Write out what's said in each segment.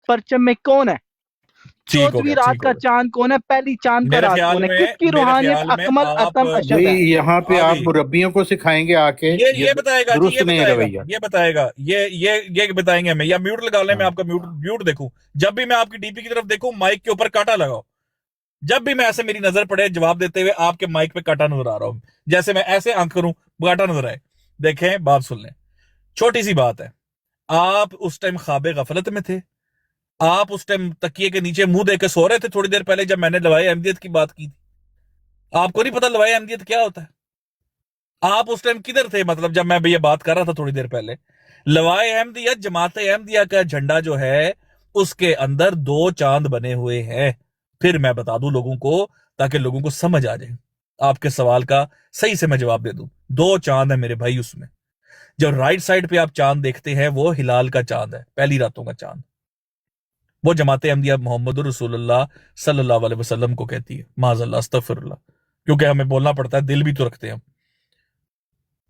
परचम में कौन है, ठीक हो 14वीं गया, रात ठीक का हो गया। चांद कौन है, पहली चांद का मेरे रात ख्याल कौन है, में किसकी मेरे रूहानियत ख्याल में अकमल आप अतम अशद भाई है। यहाँ पे आ आप गई मुरब्बियों को सिखाएंगे आके, ये बताएगा जी, दुरुस्त ये नहीं है बताएगा, रवैया। ये बताएगा, ये बताएंगे हमें, या म्यूट लगा ले, मैं हाँ। आपका म्यूट देखूं। जब भी मैं आपकी डीपी की तरफ देखूं, माइक के ऊपर कांटा लगाओ। जब भी मैं ऐसे मेरी नजर पड़े जवाब देते हुए आपके माइक पे कांटा नजर आ रहा हूं, जैसे मैं ऐसे आंख करूं कांटा नजर आए। देखें, बात सुन लें, छोटी सी बात है। आप उस टाइम ख्वाबे गफलत में थे, आप उस टाइम तकिए के नीचे मुंह देकर सो रहे थे थोड़ी देर पहले, जब मैंने लवाए अहमदियत की बात की थी। आपको नहीं पता लवाए अहमदियत क्या होता है? आप उस टाइम किधर थे, मतलब जब मैं ये बात कर रहा था थोड़ी देर पहले? लवाए अहमदियत, जमात अहमदिया का झंडा जो है, उसके अंदर 2 चांद बने हुए हैं। फिर मैं बता दूं लोगों को, ताकि लोगों को समझ आ जाए, आपके सवाल का सही से मैं जवाब दे दूं। 2 चांद है मेरे भाई उसमें। जो राइट साइड पे आप चांद देखते हैं, वो हिलाल का चांद है, पहली रातों का चांद। वो जमात अहमदिया मोहम्मद रसूलुल्लाह सल्लल्लाहु अलैहि वसल्लम को कहती है, माज़अल्लाह अस्तगफिरुल्लाह, क्योंकि हमें बोलना पड़ता है, दिल भी तो रखते हैं हम।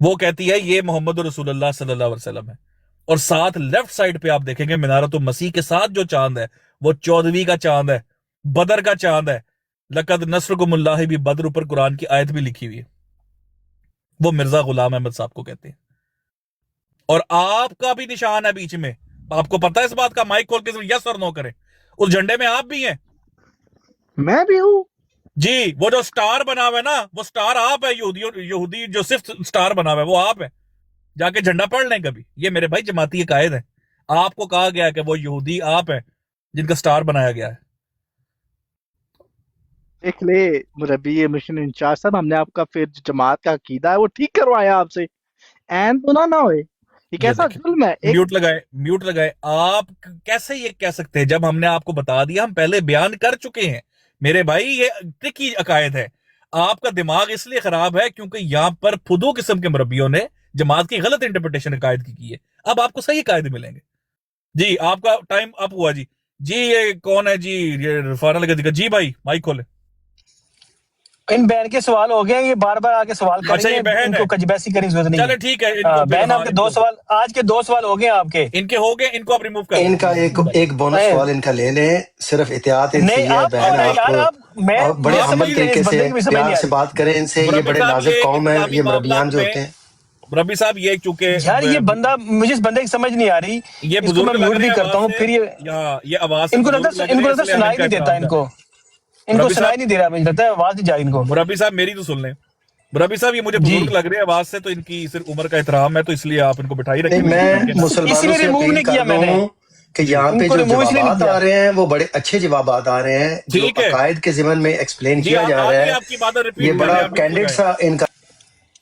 वो कहती है ये मोहम्मद रसूलुल्लाह सल्लल्लाहु अलैहि वसल्लम है। और साथ लेफ्ट साइड पे आप देखेंगे मिनारतुल मसीह के साथ जो चांद है, वो 14वीं का चांद है, बदर का चांद है। लक़द नसरकुमुल्लाह भी बदर, ऊपर कुरान की आयत भी लिखी हुई है। वो मिर्जा गुलाम अहमद साहब को कहते हैं। और आपका भी निशान है बीच में, आपको पता है इस बात का? माइक खोल के यस और नो करें, उस झंडे में आप भी हैं। मैं भी हूं जी, वो जो स्टार बना हुआ है ना, वो स्टार आप है। यहूदी जो सिर्फ स्टार बना हुआ है, वो आप है। जाके झंडा पढ़ लें कभी, ये मेरे भाई जमाती कायद है। आपको कहा गया है कि वो यहूदी आप है जिनका स्टार बनाया गया है। देख ले मुरब्बी मिशन इंचार्ज साहब, हमने आपका फिर जो जमात का अकीदा है वो ठीक करवाया आपसे, एन तो ना होए। ये कैसा जुल्म है? म्यूट लगाए। आप कैसे ये कह सकते हैं जब हमने आपको बता दिया? हम पहले बयान कर चुके हैं मेरे भाई, ये ट्रिकी अकायद है। आपका दिमाग इसलिए खराब है क्योंकि यहां पर फुदू किस्म के मुरब्बियों ने जमात की गलत इंटरप्रिटेशन अकायद की है। अब आपको सही अकायद मिलेंगे जी। आपका टाइम अप हुआ जी। जी ये कौन है जी? ये फारल जी भाई माइक खोले। इन बहन के सवाल हो गए, ये बार बार आके सवाल अच्छा, ये करेंगे, बहन इनको है। कजबैसी करने की जरूरत नहीं चलो है। ठीक है, इनको बहन आपके 2 सवाल, आज के 2 सवाल हो गए आपके, इनके हो गए, इनको आप रिमूव कर इनका एक बोनस सवाल इनका ले लें, सिर्फ एहतियात इनसे नहीं ये है, आप बहन यार, आप मैं आप बड़े समझ अमल नहीं रहे, तरीके इस से बंदे की भी समझ नहीं प्यार आ से रही। बात करें इनसे। ये बड़े नाजुक कौम है, ये मुरब्बियान जो होते हैं। रबी साहब ये चूंकि यार ये बंदा, मुझे इस बंदे की समझ नहीं आ रही, ये इसको मैं म्यूट भी करता हूँ, फिर ये आवाज इनको लगता सुनाई नहीं देता, इनको सुनाई नहीं दे रहा, मुझे लगता है आवाज नहीं जा रही इनको। मुरब्बी साहब मेरी तो सुन लें। मुरब्बी साहब ये मुझे बुजुर्ग लग रहे हैं आवाज से, तो इनकी सिर्फ उम्र का एहतराम है, तो इसलिए आप इनको बिठाई रखें। मैं मुसलमानों से अपील कर रहा हूँ कि यहाँ पे जो जवाबात आ रहे हैं वो बड़े अच्छे जवाबात आ रहे हैं, जो अकायद के ज़िमन में एक्सप्लेन किया जा रहा है। ये बड़ा कैंडिडेट सा इनका।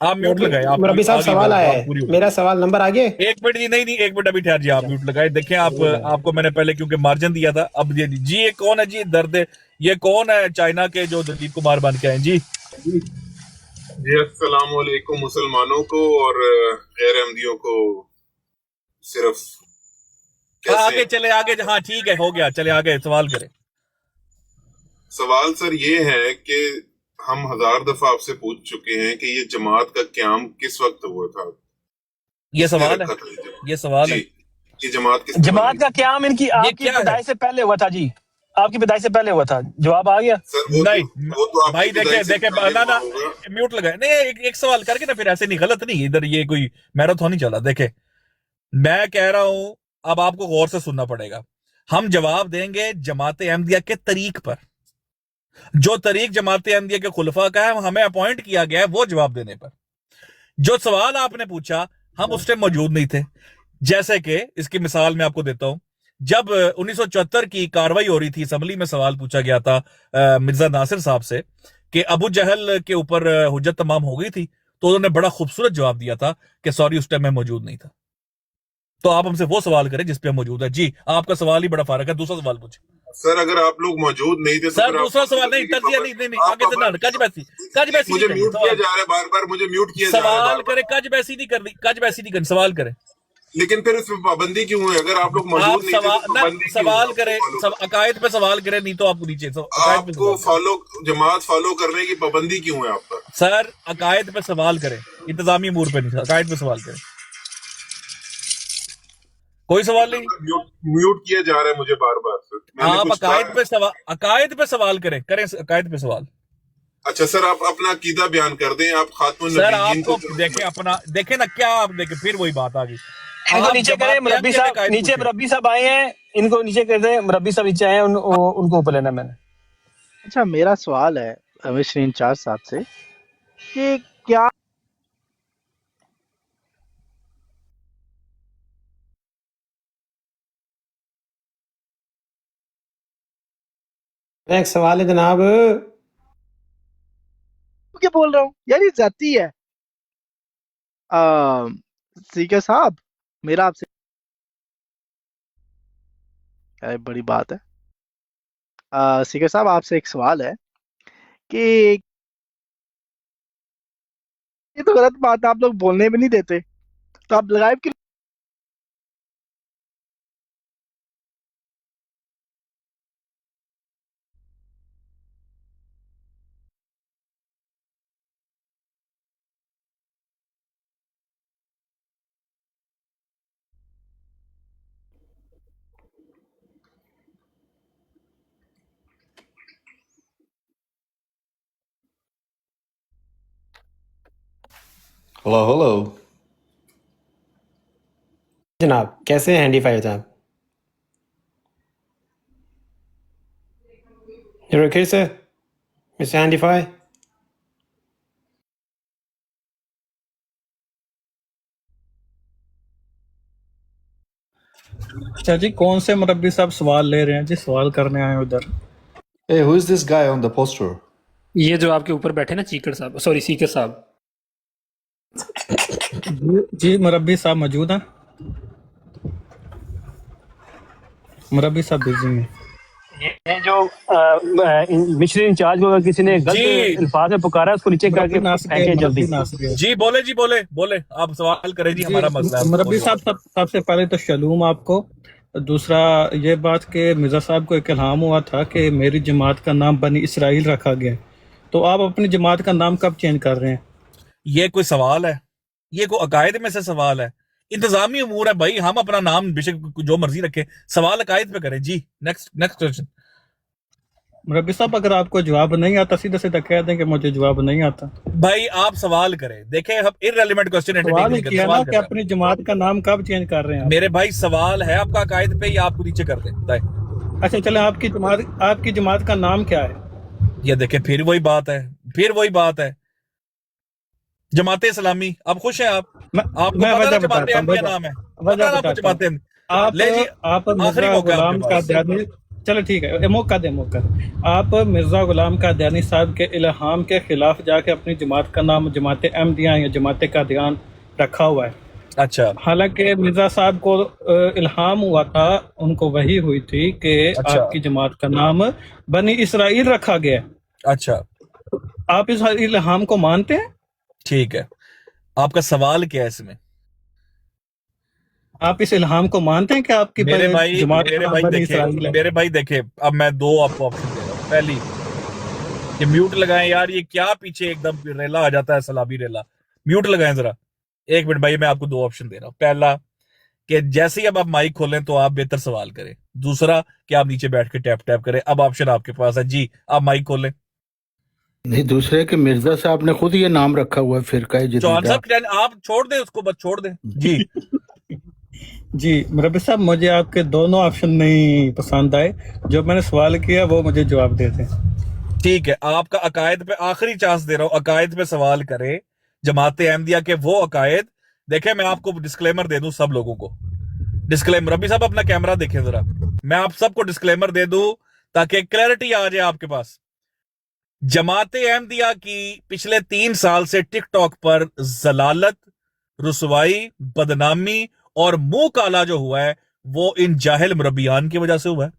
आप म्यूट लगाए। आप मुरब्बी साहब सवाल आया है, मेरा सवाल नंबर आगे। 1 मिनट जी, नहीं 1 मिनट अभी ठहर जी, आप म्यूट लगाए। देखें आपको मैंने पहले क्योंकि मार्जिन दिया था, अब जी ये कौन है जी? दर्द ये कौन है चाइना के जो दलीप कुमार बन के आए जी? जी अस्सलाम वालेकुम मुसलमानों को और गैर अहमदियों को। सिर्फ आगे चले, आगे। हाँ ठीक है, हो गया, चले आगे सवाल करें। सवाल सर ये है कि हम 1000 दफा आपसे पूछ चुके हैं कि ये जमात का क़याम किस वक्त हुआ था। ये सवाल है, ये सवाल है। ये जमात का क़याम इनकी आपकी पैदाइश से पहले हुआ था जी, आपकी पैदाइश से पहले हुआ था। जवाब आ गया सर? नहीं भाई, देखे ना म्यूट लगाए। नहीं एक सवाल करके ना, फिर ऐसे नहीं, गलत नहीं, इधर ये कोई मैराथन नहीं चला। देखे मैं कह रहा हूं, अब आपको गौर से सुनना पड़ेगा। हम जवाब देंगे जमात अहमदिया के तरीक पर, जो तरीक जमात अहमदिया के खुलफा का है, हमें अपॉइंट किया गया है वो जवाब देने पर। जो सवाल आपने पूछा हम उस टाइम मौजूद नहीं थे। जैसे कि इसकी मिसाल मैं आपको देता हूं, जब 1974 की कार्रवाई हो रही थी, असम्बली में सवाल पूछा गया था मिर्जा नासिर साहब से कि अबू जहल के ऊपर हुज्जत तमाम हो गई थी, तो उन्होंने बड़ा खूबसूरत जवाब दिया था कि सॉरी उस टाइम मैं मौजूद नहीं था। तो आप हमसे वो सवाल करें जिस पे हम मौजूद है। जी आपका सवाल ही बड़ा फारक है, दूसरा सवाल पूछे सर। अगर आप लोग मौजूद नहीं थे सर, दूसरा सवाल नहीं, तर्जिया नहीं, आगे से ना कज बैसी मुझे म्यूट किया जा रहा है, बार मुझे म्यूट किया जा रहा है। सवाल करे, कज बैसी नहीं करनी, सवाल करे। लेकिन फिर इसमें पाबंदी क्यों है? अगर आप लोग मौजूद नहीं थे, सवाल करे, अकायद पे सवाल करे, नहीं तो आपको नीचे आपको जमात फॉलो करने की पाबंदी क्यों है आप पर? सर अकायद पे सवाल करे, इंतजामी अमूर पे नहीं, अकायद पे सवाल करे। کوئی سوال نہیں. म्यूट किया जा रहा है मुझे बार बार सर. मैंने آپ कुछ कहा. عقائد پہ سوال کریں عقائد پہ سوال. अच्छा सर आप अपना अकीदा बयान कर दें. आप खातमुन سر नबीयीन آپ کو دیکھیں اپنا دیکھیں نا کیا آپ دیکھیں پھر وہی بات آ گئی. ان کو نیچے کریں مربی صاحب, نیچے مربی صاحب آئے ہیں, ان کو نیچے کر دیں. مربی صاحب نیچے آئے ہیں, ان کو اوپر لینا میں نے. اچھا میرا سوال ہے مشرین انچارج صاحب سے کہ کیا ایک سوال ہے جناب. کیا بول رہا ہوں یار یہ ذاتی ہے. سیکر صاحب میرا آپ سے بڑی بات ہے. سیکر صاحب آپ سے ایک سوال ہے کہ یہ تو غلط بات ہے, آپ لوگ بولنے بھی نہیں دیتے تو آپ لائیو کی Hello. جناب کیسے ہیں ہینڈی فائیو صاحب؟ You're okay, sir? Mr. Handy Five? اچھا جی, کون سے مربی صاحب سوال لے رہے ہیں جی؟ سوال کرنے آئے ادھر. Hey, who is this guy on the poster? یہ جو آپ کے اوپر بیٹھے نا چیکر صاحب, سوری سیکر صاحب. جی مربی صاحب موجود ہیں؟ مربی صاحب بزی ہیں. یہ جو مشرین انچارج کو اگر کسی نے غلط الفاظ میں پکارا ہے اس کو نیچے کر کے پھینکیں جلدی. جی بولے آپ سوال کریں جی, ہمارا مسئلہ ہے. مربی صاحب سب سے پہلے تو شلوم آپ کو. دوسرا یہ بات کہ مرزا صاحب کو ایک الہام ہوا تھا کہ میری جماعت کا نام بنی اسرائیل رکھا گیا, تو آپ اپنی جماعت کا نام کب چینج کر رہے ہیں؟ یہ کوئی سوال ہے؟ یہ کوئی عقائد میں سے سوال ہے؟ انتظامی امور ہے بھائی, ہم اپنا نام بے شک جو مرضی رکھے, سوال عقائد پہ کریں. جی نیکسٹ کوسچن. مربی صاحب اگر آپ کو جواب نہیں آتا سیدھا سیدھا کہہ دیں کہ مجھے جواب نہیں آتا. بھائی آپ سوال کریں, دیکھیں ہم ارریلیونٹ کوسچن سوال کیا نا کہ اپنی جماعت کا نام کب چینج کر رہے ہیں؟ میرے بھائی سوال ہے آپ کا عقائد پہ, یا آپ کو نیچے کر دیں؟ اچھا چلیں, آپ کی جماعت کا نام کیا ہے؟ یہ دیکھیں پھر وہی بات ہے. جماعت اسلامی. آپ خوش ہیں؟ آپ کو پتہ ہے جماعت احمدیہ نام ہے؟ آپ مرزا غلام قادیانی, چلو ٹھیک ہے موقع دیں. آپ مرزا غلام قادیانی صاحب کے الہام کے خلاف جا کے اپنی جماعت کا نام جماعت احمدیہ یا جماعت قادیان رکھا ہوا ہے. اچھا, حالانکہ مرزا صاحب کو الہام ہوا تھا, ان کو وحی ہوئی تھی کہ آپ کی جماعت کا نام بنی اسرائیل رکھا گیا. اچھا آپ اس الہام کو مانتے ہیں؟ ٹھیک ہے, آپ کا سوال کیا ہے اس میں؟ آپ اس الہام کو مانتے ہیں کہ آپ کی جماعت میرے بھائی دیکھیں, اب میں دو آپ کو آپشن دے رہا ہوں. پہلی, یہ میوٹ لگائیں یار, یہ کیا پیچھے ایک دم ریلا آ جاتا ہے, سلابی ریلا. میوٹ لگائیں ذرا, ایک منٹ بھائی, میں آپ کو دو آپشن دے رہا ہوں. پہلا کہ جیسے ہی اب آپ مائک کھولیں تو آپ بہتر سوال کریں. دوسرا کہ آپ نیچے بیٹھ کے ٹیپ کریں. اب آپشن آپ کے پاس ہے. جی آپ مائک کھولیں. نہیں, دوسرے کہ مرزا صاحب نے خود یہ نام رکھا ہوا ہے فرقہ جدیدہ. آپ چھوڑ دیں اس کو, بس چھوڑ دیں. جی جی مربی صاحب, مجھے آپ کے دونوں آپشن نہیں پسند آئے. جو میں نے سوال کیا وہ مجھے جواب دیتے. ٹھیک ہے, آپ کا عقائد پہ آخری چانس دے رہا ہوں. عقائد پہ سوال کرے, جماعت احمدیہ کے وہ عقائد. دیکھیں میں آپ کو ڈسکلیمر دے دوں سب لوگوں کو. ڈسکلیمر, ربی صاحب اپنا کیمرہ دیکھیں ذرا, میں آپ سب کو ڈسکلیمر دے دوں تاکہ کلیئرٹی آ جائے آپ کے پاس. جماعت احمدیہ کی پچھلے 3 سال سے ٹک ٹاک پر ضلالت, رسوائی, بدنامی اور منہ کالا جو ہوا ہے وہ ان جاہل مربیان کی وجہ سے ہوا ہے,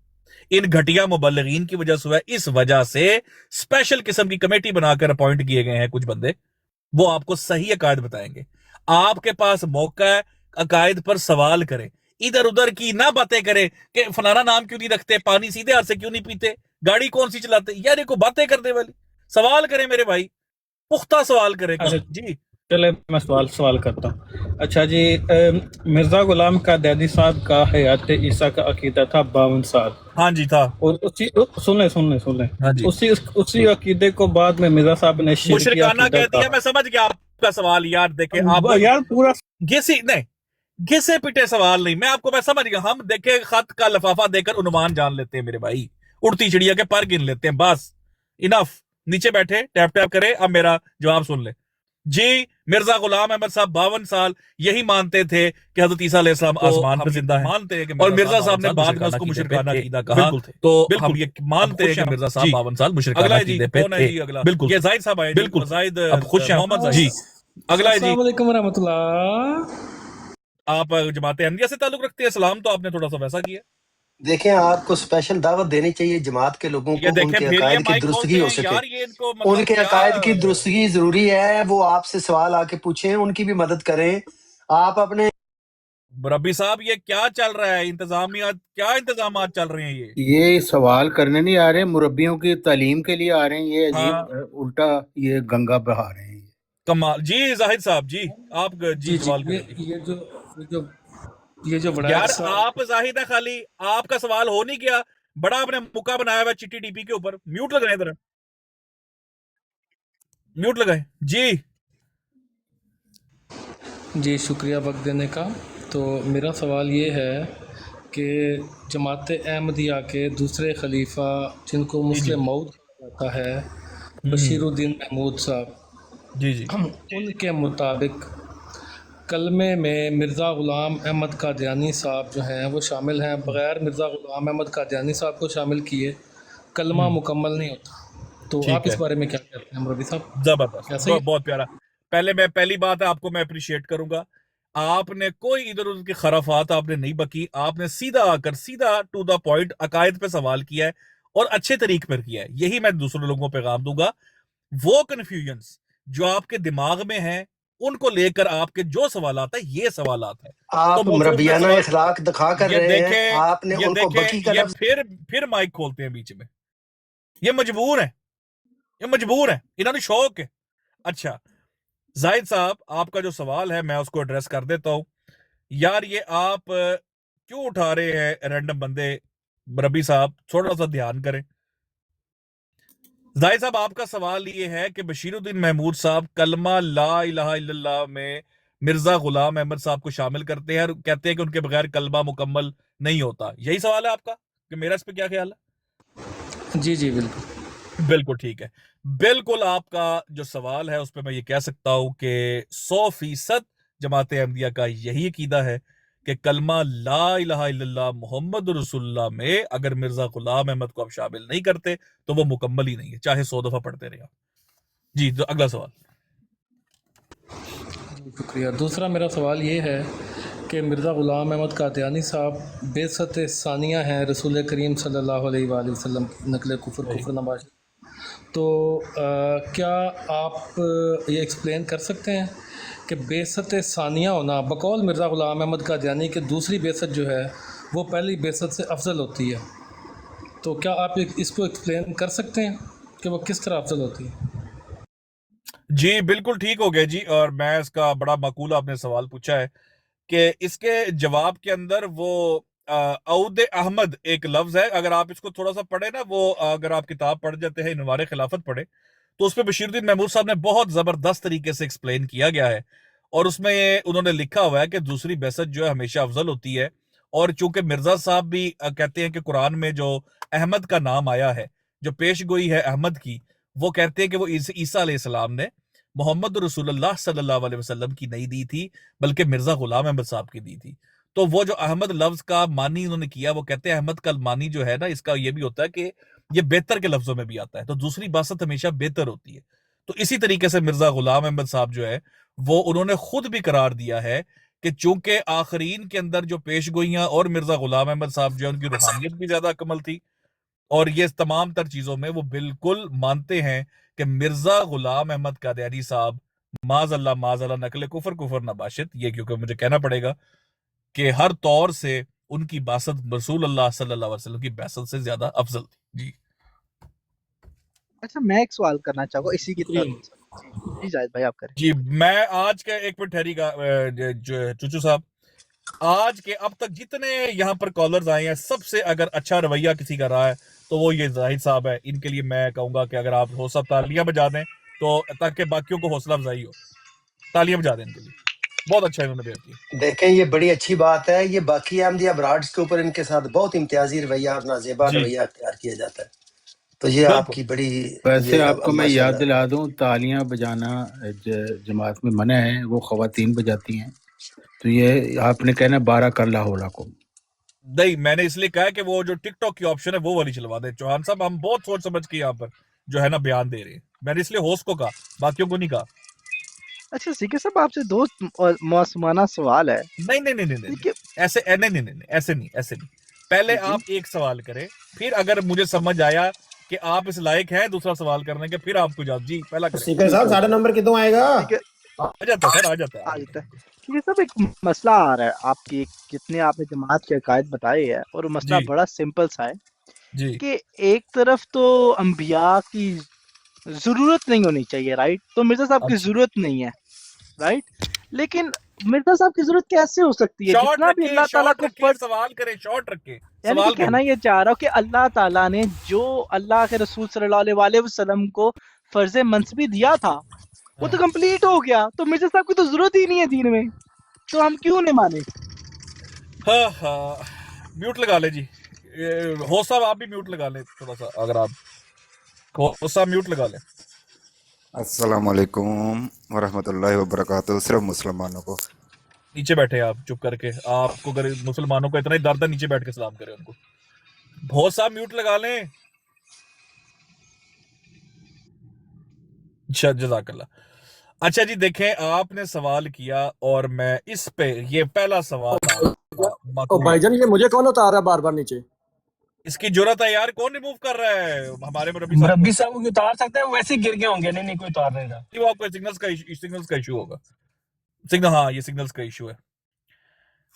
ان گھٹیا مبلغین کی وجہ سے ہوا ہے. اس وجہ سے اسپیشل قسم کی کمیٹی بنا کر اپوائنٹ کیے گئے ہیں کچھ بندے, وہ آپ کو صحیح عقائد بتائیں گے. آپ کے پاس موقع ہے, عقائد پر سوال کریں, ادھر ادھر کی نہ باتیں کریں کہ فلانا نام کیوں نہیں رکھتے, پانی سیدھے ہاتھ سے کیوں نہیں پیتے, گاڑی کون سی چلاتے. یار یہ کو باتیں کرنے والی, سوال کریں میرے بھائی, پختہ سوال کریں. جی चले मैं सवाल करता हूँ। अच्छा जी, मिर्ज़ा गुलाम कादियानी साहब का हयात ईसा का अकीदा था 52 साल। हाँ जी था। और उसी सुन ले हाँ जी। उसी अकीदे को बाद में मिर्ज़ा साहब ने शिरकी मुशरिकाना अकीदा कह दिया। कहा। मैं समझ गया आपका सवाल यार। देखे आप यार पूरा घिसे पिटे सवाल नहीं, मैं समझ गया। हम देखे खत का लफाफा देकर उन्वान जान लेते हैं मेरे भाई, उड़ती चिड़िया के पर गिन लेते हैं, बस इनफ। नीचे बैठे टैप टैप करे, अब मेरा जवाब सुन ले जी। मिर्जा गुलाम अहमद साहब 52 साल यही मानते थे कि हजरत ईसा अलैहिस्सलाम आसमान पर जिंदा है, मानते हैं कि और मिर्जा साहब ने बाद में उसको मुशरिकाना अकीदा कहा, तो हम ये मानते हैं कि मिर्जा साहब 52 साल मुशरिकाना अकीदे पे थे। बिल्कुल, ये जाहिद साहब आए, बिल्कुल जाहिद, अब खुश हैं मोहम्मद जी। अगला है जी, अस्सलाम वालेकुम रहमतुल्लाह। आप जमात अहमदिया से ताल्लुक रखते हैं, सलाम तो आपने थोड़ा सा वैसा किया। देखें, आपको स्पेशल दावत देनी चाहिए जमात के लोगों ये को, देखें उनके फिर ये अकायद की माइक दुरुस्तगी खोलते हो हैं सके। यार, ये इनको मतलब उनके क्या अकायद की दुरुस्तगी जरूरी है, वो आपसे सवाल आके पूछें, उनकी भी मदद करें। आप अपने रब्बी साहब ये क्या चल रहा है, इंतजामिया क्या इंतजाम चल रहे हैं? ये सवाल करने नहीं आ रहे, मुरब्बियों की तालीम के लिए आ रहे हैं। ये अजीब हाँ। उल्टा ये गंगा बहा रहे हैं। कमाल जी। जाहिद साहब जी, आप जी सवाल करें। ये जो बड़ा यार आप जाहिद है, खाली आपका सवाल हो नहीं गया, बड़ा आपने मुक्का बनाया हुआ चिट्टी डीपी के ऊपर। म्यूट लगाए इधर, म्यूट लगाए जी। जी शुक्रिया वक्त देने का। तो मेरा सवाल ये है कि जमात अहमदिया के दूसरे खलीफा जिनको मुस्लिम मौद कहा जाता है, बशीरुद्दीन महमूद साहब, जी जी, उनके मुताबिक कलमे में मिर्ज़ा ग़ुलाम अहमद कादियानी साहब जो हैं वो शामिल हैं। बग़ैर मिर्ज़ा ग़ुलाम अहमद कादियानी साहब को शामिल किए कलमा मुकम्मल नहीं होता। तो आप इस बारे में क्या कहते हैं रबी साहब? जबरदस्त, बहुत प्यारा। पहली बात है, आपको मैं अप्रिशिएट करूंगा, आपने कोई इधर उधर की खराफात आपने नहीं बकी, आपने सीधा आकर सीधा टू द पॉइंट अकायद पे सवाल किया है और अच्छे तरीके पर किया है। यही मैं दूसरे लोगों पे पैगाम दूंगा। वो कन्फ्यूजन्स जो आपके दिमाग में है उनको लेकर आपके जो सवालात है, ये सवालात है। आप तो मुरब्बियाना इखलाक दिखा कर ये रहे हैं, देखें, आपने ये उनको देखें, बकी का ये लफ्ज फिर माइक खोलते हैं बीच में। ये मजबूर है, ये मजबूर है, इन्होंने शौक है। अच्छा जाहिद साहब, आपका जो सवाल है मैं उसको एड्रेस कर देता हूं। यार ये आप क्यों उठा रहे हैं रैंडम बंदे? रबी साहब थोड़ा सा ध्यान करें। जाहिद साहब, आपका सवाल ये है कि बशीरुद्दीन महमूद साहब कलमा ला इलाहा इल्लल्लाह में मिर्जा गुलाम अहमद साहब को शामिल करते हैं और कहते हैं कि उनके बगैर कलमा मुकम्मल नहीं होता। यही सवाल है आपका कि मेरा इस पे क्या ख्याल है? जी जी बिल्कुल बिल्कुल ठीक है। बिल्कुल आपका जो सवाल है उस पर मैं ये कह सकता हूं कि 100% जमात अहमदिया का यही अकीदा है कि कलमा ला इलाहा इल्लल्लाह मोहम्मद रसूलुल्लाह में अगर मिर्जा गुलाम अहमद को आप शामिल नहीं करते तो वो मुकम्मल ही नहीं है, चाहे 100 दफा पढ़ते रहे। जी, तो अगला सवाल। शुक्रिया। दूसरा मेरा सवाल ये है कि मिर्ज़ा ग़ुलाम अहमद कादियानी साहब बेसत सानिया हैं रसूल करीम सल्लल्लाहु अलैहि वसल्लम नकल कुफ्र नबाश। तो क्या आप ये एक्सप्लेन कर सकते हैं कि बेसत सानिया होना बकौल मिर्ज़ा ग़ुलाम अहमद कादियानी के दूसरी बेसत जो है वो पहली बेसत से अफजल होती है? तो क्या आप इसको एक्सप्लेन कर सकते हैं कि वो किस तरह अफजल होती है? जी बिल्कुल ठीक हो गया जी। और मैं इसका बड़ा माकूल आपने सवाल पूछा है कि इसके जवाब के अंदर वो औद अहमद एक लफ्ज है, अगर आप इसको थोड़ा सा पढ़े ना, वो अगर आप किताब पढ़ जाते हैं इनवार खिलाफत पढ़े तो उसमें बशीरुद्दीन महमूद साहब ने बहुत जबरदस्त तरीके से एक्सप्लेन किया गया है और उसमें उन्होंने लिखा हुआ है कि दूसरी बेसत जो है हमेशा अफजल होती है। और चूंकि मिर्जा साहब भी कहते हैं कि कुरान में जो अहमद का नाम आया है, जो पेशगोई है अहमद की, वो कहते हैं कि वो ईसा अलैहिस्सलाम ने मोहम्मद रसूलुल्लाह सल्लल्लाहु अलैहि वसल्लम की नहीं दी थी बल्कि मिर्जा गुलाम अहमद साहब की दी थी। तो वो जो अहमद लफ्ज का मानी उन्होंने किया, वो कहते हैं अहमद का मानी जो है ना, इसका ये भी होता है कि ये बेहतर के लफ्जों में भी आता है, तो दूसरी बासत हमेशा बेहतर होती है। तो इसी तरीके से मिर्जा गुलाम अहमद साहब जो है वो उन्होंने खुद भी करार दिया है कि चूंकि आखरीन के अंदर जो पेशगोइयां और मिर्जा गुलाम अहमद साहब जो है उनकी रूहानियत भी ज्यादा अकमल थी और ये तमाम तर चीजों में वो बिल्कुल मानते हैं कि मिर्जा गुलाम अहमद कादियानी साहब माज़अल्लाह नकल कुफर नबाशित, ये क्योंकि मुझे कहना पड़ेगा कि हर तौर से उनकी बासत रसूल अल्लाह सल्लल्लाहु अलैहि वसल्लम की बासत से ज्यादा अफजल थी। जी अच्छा, मैं एक सवाल करना चाहूंगा इसी की तरफ। جی जाहिद भाई आप करें। जी मैं आज के एक मिनट ठहरिएगा चूचू साहब, आज के अब तक जितने यहाँ पर कॉलर्स आए हैं सबसे अगर अच्छा रवैया किसी का रहा है तो वो ये जाहिद साहब है। इनके लिए मैं कहूंगा कि अगर आप हो सब तालियां बजा दें तो ताकि बाकियों को हौसला अफजाई हो, तालियां बजा दें इनके लिए, बहुत अच्छा इन्होंने बेर किया। देखें ये बड़ी अच्छी बात है, ये बाकी अहमदिया ब्राड्स के ऊपर इनके साथ बहुत इम्तियाजी रवैया और नाजेबा रवैया अख्तियार किया जाता है, तो ये आपकी बड़ी वैसे आपको मैं याद माशाल्लाह। दिला दूं, तालियां बजाना जमात में मना है, वो खवातीन बजाती हैं, तो ये आपने कहना 12 कर लाहौला को नहीं, मैंने इसलिए कहा कि वो जो टिकटॉक की ऑप्शन है वो वाली चलवा दे। चौहान साहब हम बहुत सोच समझ के यहाँ पर जो है ना बयान दे रहे हैं, मैंने इसलिए होस्ट को कहा, बाकियों को नहीं कहा। अच्छा सीके साहब आपसे दो मौसमाना सवाल है। नहीं नहीं नहीं नहीं देखिए ऐसे नहीं नहीं नहीं ऐसे नहीं। पहले आप एक सवाल करें, फिर अगर मुझे समझ आया कि आप इस लायक हैं दूसरा सवाल करने के, फिर आपको जवाब। जी पहला करें। सीकर साहब 9.5 नंबर कितों आएगा? आ जाता है सर, आ जाता आ है। जाता है। ठीक है साहब, एक मसला आ रहा है आपकी, जितने आपने जमात के अकायद बताए हैं, और वो मसला जी बड़ा सिंपल सा है जी कि एक तरफ तो अंबिया की जरूरत नहीं होनी चाहिए, राइट? तो मिर्जा साहब की अच्छा जरूरत नहीं है, राइट? लेकिन मिर्जा साहब की जरूरत कैसे हो सकती है? शॉर्ट जितना भी रखे, अल्लाह ताला शॉर्ट को रखे, सवाल करें, शॉर्ट रखे यानी कि सवाल कहना करें। ये चाह रहा हूँ कि अल्लाह ताला ने जो अल्लाह के रसूल सल्लल्लाहु अलैहि वसल्लम को फर्ज मनसबी दिया था वो तो कंप्लीट हो गया, तो मिर्जा साहब की तो जरूरत ही नहीं है दीन में, तो हम क्यों नहीं माने? हाँ हाँ, म्यूट लगा ले जी। हो साहब आप भी म्यूट लगा ले थोड़ा सा, अगर आप हो साहब म्यूट लगा ले। अस्सलाम वालेकुम वरहमतुल्लाहि वबरकातुहू। सिर्फ मुसलमानों को नीचे बैठे आप चुप करके, आपको अगर मुसलमानों को इतना ही दर्द है नीचे बैठ के सलाम करें उनको। बहुत साहब म्यूट लगा लें। जज़ाकल्लाह। अच्छा जी देखें, आपने सवाल किया और मैं इस पे, ये पहला सवाल भाईजान ये मुझे कौन उतार रहा है बार बार नीचे? इसकी जरूरत है यार, कौन रिमूव कर रहा है? हमारे मुरब्बी साहब को उतार सकते हैं, वैसे ही गिर गए होंगे। नहीं कोई उतार नहीं रहा। वो आपको सिग्नल्स का इशू होगा। सिग्नल, हाँ ये सिग्नल्स का इशू है।